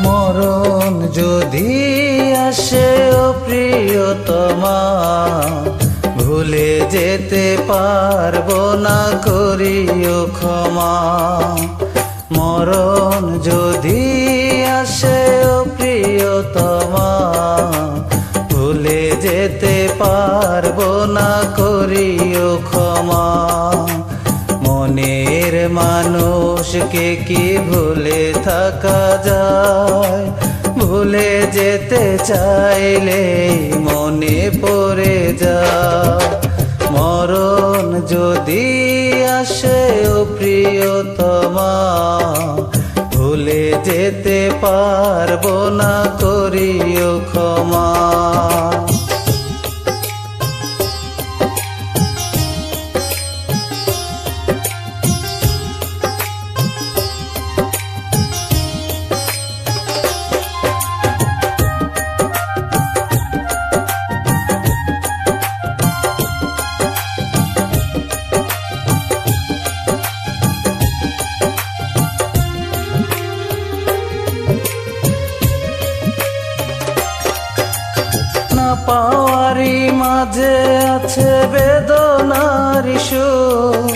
মরণ যদি আসে ও প্রিয়তমা, ভুলে যেতে পারবো না, করিও ক্ষমা। মরণ যদি আসে ও প্রিয়তমা, ভুলে যেতে পারবো না, করিও ক্ষমা। মনের মানুষকে কি ভুলে থাকা যায়? ভুলে যেতে চাইলে মনে পড়ে যায়। মরণ যদি আসে ও প্রিয়তমা, ভুলে যেতে পারবো না, করিও ক্ষমা। পাওয়ারি মাঝে আছে বেদনার সুর,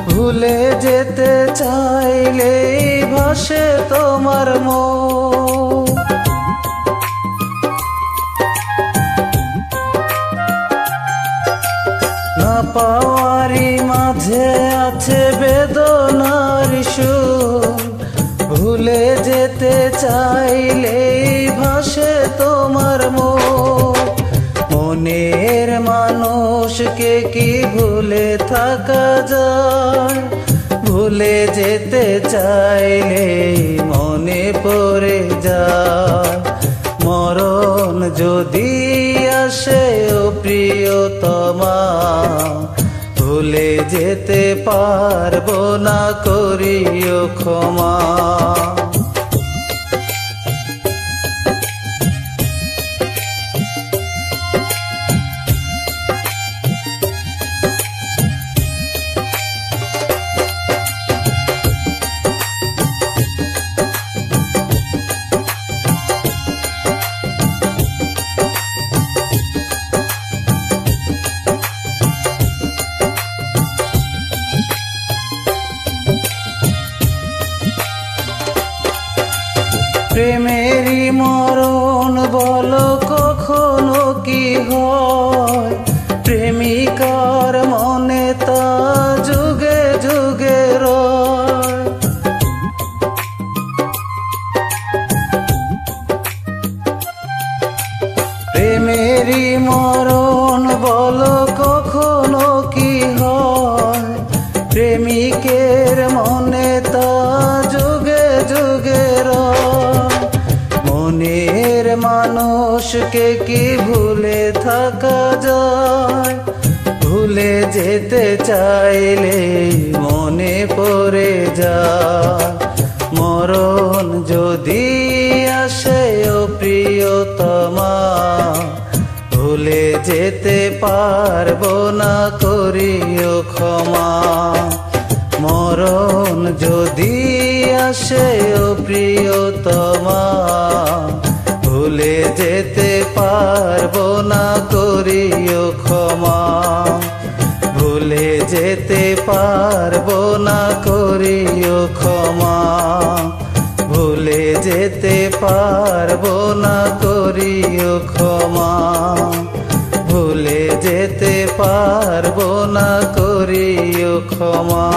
ভুলে যেতে চাইলেই ভাসে তোমার মন। না পাওয়ারি মাঝে আছে বেদনার সুর, ভুলে যেতে চাইলেই ভাসে তোমার মন। মনের মানুষকে কি ভুলে থাকা যায়? ভুলে যেতে চাইলে মনে পড়ে যায়। মরণ যদি আসে ও প্রিয়তমা, ভুলে যেতে পারবো না, করিও ক্ষমা। প্রেমেরই মরণ বলো কখনো কি হয়? প্রেমিকার মনে তা যুগে যুগে রয়। প্রেমেরই মরণ বলো কখনো কি হয়? প্রেমিকের মনে তা যুগে যুগে রয়। মনের মানুষকে কি ভুলে থাকা যায়? ভুলে যেতে চাইলে মনে পড়ে যায়। মরণ যদি আসে ও প্রিয়তমা, ভুলে যেতে পারবো না, করিও ক্ষমা। মরণ যদি আসে ও প্রিয়তমা, ভুলে যেতে পারবো না, করিও ক্ষমা। ভুলে যেতে পারবো না, করিও ক্ষমা। ভুলে যেতে পারবো না, করিও ক্ষমা। ভুলে যেতে পারবো না, করিও ক্ষমা।